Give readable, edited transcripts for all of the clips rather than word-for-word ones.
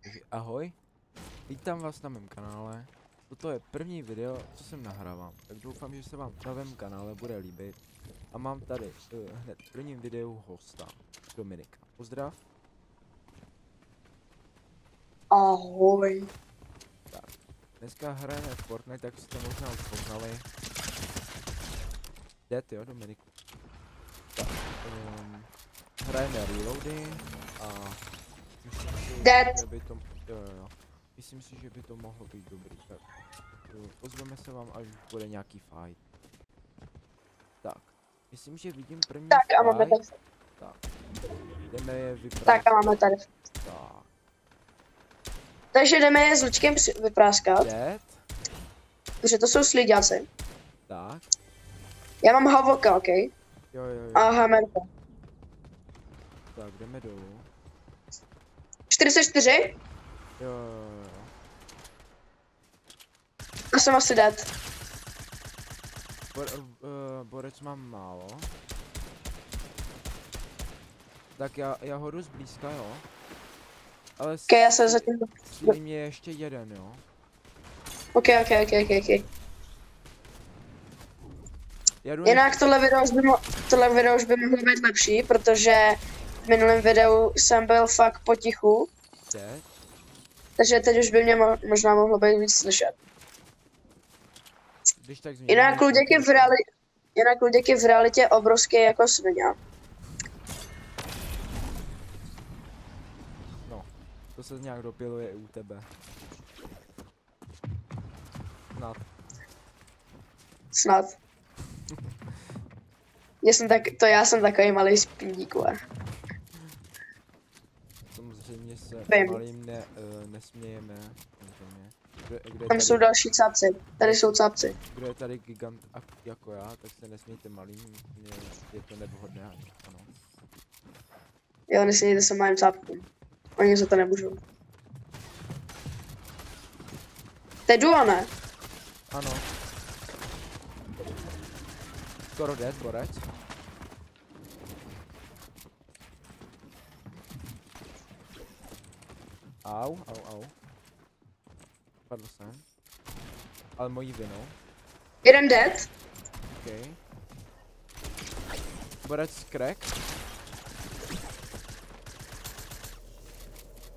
Takže ahoj, vítám vás na mém kanále. Toto je první video, co jsem nahrávám, tak doufám, že se vám na mém kanále bude líbit. A mám tady hned v prvním videu hosta, Dominika. Pozdrav. Ahoj. Tak, dneska hrajeme Fortnite, tak jste možná už poznali. Dead, jo, Dominik. Tak, hrajeme reloady a myslím si, Dead. že by to, jo. Myslím si, že by to mohlo být dobrý, tak pozveme se vám, až bude nějaký fight. Tak, myslím, že vidím první Tak fight. a máme tady. Tak, jdeme je vypráskat. Tak a máme tady. Tak, Takže jdeme je s Lučkem vypráskat, dead. protože to jsou sliďáci. Tak, Já mám Havoka, ok? jo. A Hammerka. Tak, jdeme dolů. 44? Jo. A jsem asi dead. Borec mám málo. Tak já ho jdu zblízka, jo. Ale Ok, já se zatím... cílí mě ještě jeden, jo. Ok. Já jdu Jinak tohle video už by mohlo být lepší, protože v minulém videu jsem byl fakt potichu. dead. Takže teď už by mě možná mohlo být víc slyšet. Když tak Jinak Luděk je v realitě obrovský jako svině. No, to se nějak dopiluje i u tebe. Snad. Já jsem takový malý spindík, ale. Samozřejmě se Vím. malým nesmějeme. Samozřejmě. Tam jsou další cápci. Tady jsou cápci. Kdo je tady gigant jako já, tak se nesmějte malým, je to nevhodné, ano. Jo, nesmějte se malým cápkům. Oni za to nemůžou. To je duo, ne? Ano. Skoro dead, borec. Au. Padl jsem. Ale mojí vinou. Jeden dead. OK. Borec crack.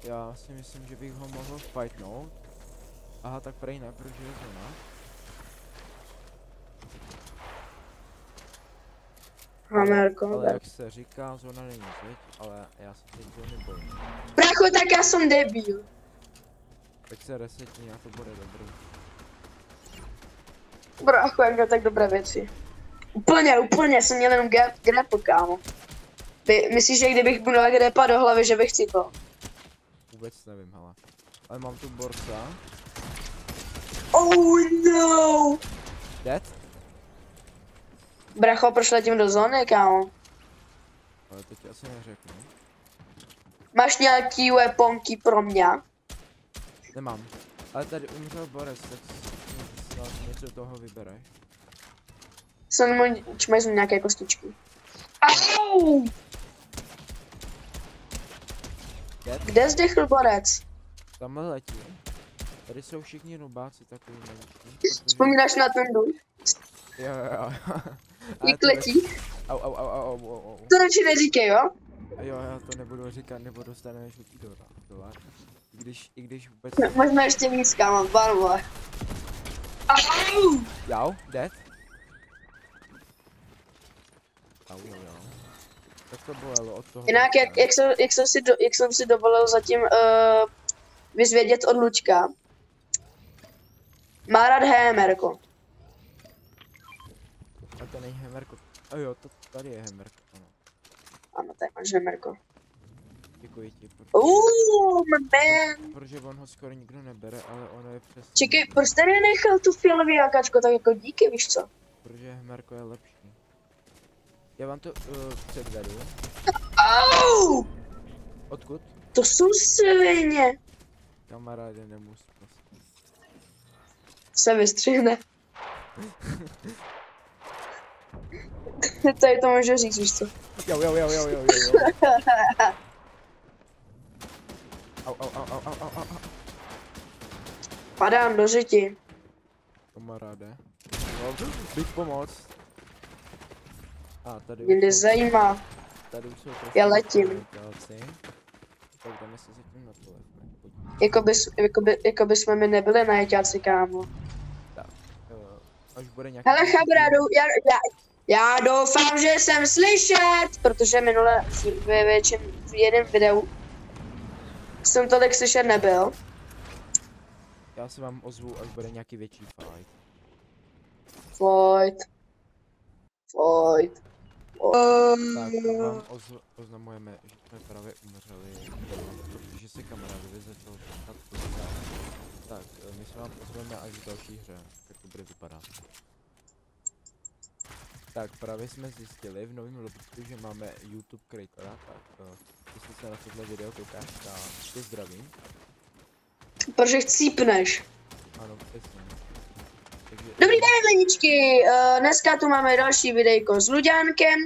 Já si myslím, že bych ho mohl fightnout. Aha, tak prej ne, protože je zóna. Hammerko. Ale jak se říká, zóna není zeď, ale já se teď zóny bojím. Bracho, tak já jsem debil. Tak se resetní a to bude dobrý. Bracho, jak měl tak dobré věci. Úplně jsem měl jenom grapple, kámo. Myslíš, že kdybych mu dal grappa do hlavy, že bych cítil? Vůbec nevím, hele. Ale mám tu borca. Oh no! Dead? Bracho, proč letím do zóny, kámo? Ale teď asi neřeknu. Máš nějaký weaponky pro mě? Nemám. Ale tady umřel borec, tak snad něco toho vybereš. Mají jsem nějaké kostičky. Au! Dead? Kde zdechl borec? Tamhle letí. Tady jsou všichni nubáci takový nevící. Vzpomínáš na ten důl? Jo. Jak letí? Au. To radši neříkej, jo? Jo, já to nebudu říkat, nebo dostaneme žlutý dolar. I když vůbec... Možná ještě víc, kámo, barvo. Au! Jau, dead? Au. Tak to bolelo od toho. Jinak, jak jsem si dovolil zatím vyzvědět od Lučka. Má rád Hammerko. A to není Hammerko. A jo, to tady je Hammerko, ano. Ano, tak máš Hammerko. Děkuji ti, Man. protože on ho skoro nikdo nebere, ale ono je přesně. Čekej, proč tady nechal tu fialový jakáčko, tak jako díky, víš co? Protože Hammerko je lepší. Já vám to předvedu. Au! Odkud? To jsou svině. Kamaráde, nemus prostě. Se vystřihne. Tady to můžu říct, víš co? Jo. Au, au, au, au, au, au, au, au. Padám do řiti. Kamaráde. No, bych pomoc. A tady Mě už jsou, nezajímá. tady už jsou Já letím. Itáci. Tak jdeme se zatím na telefon. Jako by jsme mi nebyli na jeťáci, kámo. Tak, až bude nějaký... Hele, kamarádu, já doufám, že jsem slyšet, protože minule v jednom videu jsem tolik slyšet nebyl. Já se vám ozvu, až bude nějaký větší fight. Fight. Tak vám oznamujeme, že jsme právě umřeli, protože se kamarádovi začal ptát později. Tak, my se vám ozveme až v další hře, jak to bude vypadat. Tak, právě jsme zjistili v novém lobbyku, že máme YouTube creatora, tak jestli se na tohle video koukáš, tak tě zdravím. Protože chcípneš. Ano, přesně. Takže, Dobrý den, leničky, dneska tu máme další videjko s Luďánkem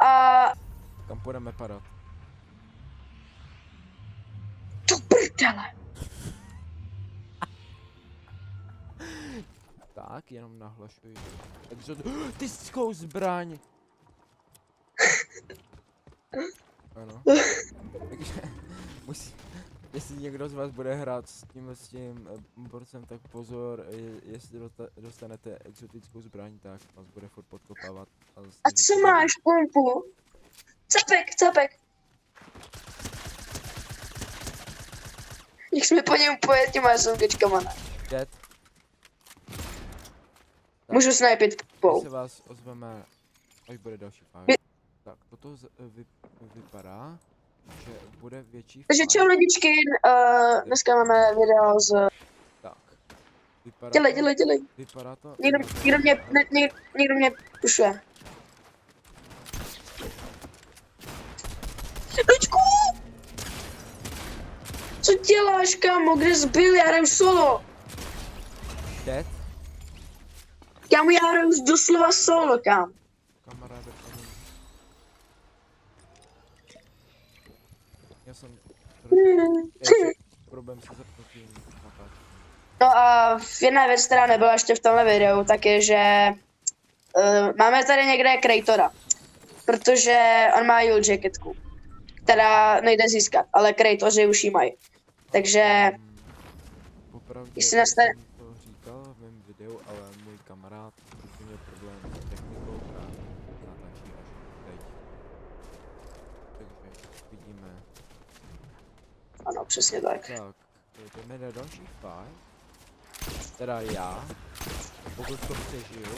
a... Kam půjdeme padat? To prdele. Tak, jenom nahlašuji. Takže tyckou zbraň! Ano. Takže musí... Jestli někdo z vás bude hrát s tím borcem, tak pozor, jestli dostanete exotickou zbraň, tak vás bude furt podkopávat. A co máš, pumpu? Capek. Jak jsme po něm pojet těma SMGčkama, ne? Dead. Můžu snipit My pou. se vás ozveme, až bude další fight. Tak, toto vypadá, že bude větší Takže fight. čau lidičky, dneska máme video z... Tak. Vypadá Dělej. Vypadá to... Někdo mě pušuje. Luďku! Co děláš, kámo? Kde jsi byl? Já hraju solo. Dead? Kámo, já hraju doslova solo, kámo. Kamaráde, paní. Já jsem... Problém se zapnutím natáčení. No a jedna věc, která nebyla ještě v tomhle videu, tak je, že máme tady někde creatora. Protože on má Yule jacketku, která nejde získat, ale creatoři už ji mají. Takže Popravdě jestli nastane... jsem to říkal v mém videu, ale můj kamarád měl problém s technikou a natáčí až teď. Takže vidíme. Ano, přesně tak. Tak, jdeme na další fight. Teda já, pokud to přežiju.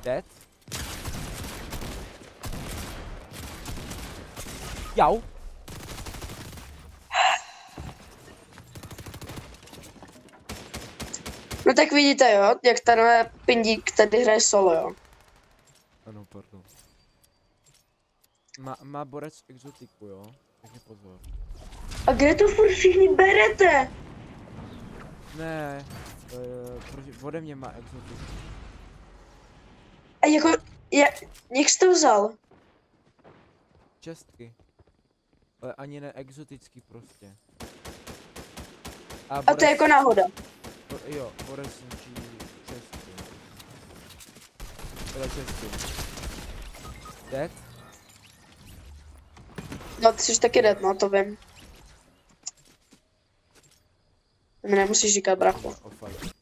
Dead. Jau. No tak vidíte, jo, jak tenhle pindík tady hraje solo, jo. Ano, pardon. Má borec exotiku, jo? Takže pozor. A kde to furt všichni berete? Ne, ode mě má exotiku. A jako, jak jsi to vzal? Čestky. Ale ani ne exotický prostě. A to je jako náhoda. Jo, borec ničí čestky. Teda čestky. Dead? No, ty jsi taky dead, no, to vím. To mi nemusíš říkat, bracho. O fight.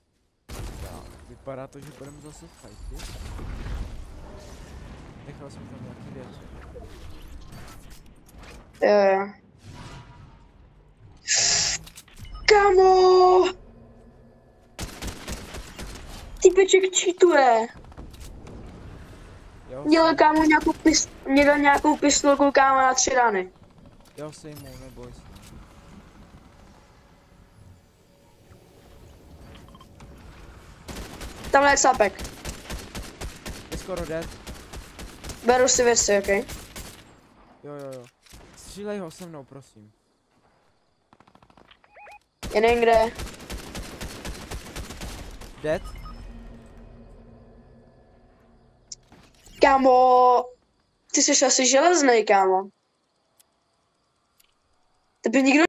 Tak, vypadá to, že budeme zase fighty. Nechal jsem tam nějaký věci. Jo. Kamo! Typeček cheatuje. Měl kámo nějakou pistolku, kámo, na 3 rany. Jo, sejmou, neboj se. Tamhle je sápek. Je skoro dead. Beru si věci, okej? Jo. Střílej ho se mnou, prosím. Je nevím kde. Dead? Kámo, ty jsi asi železnej, kámo. To by nikdo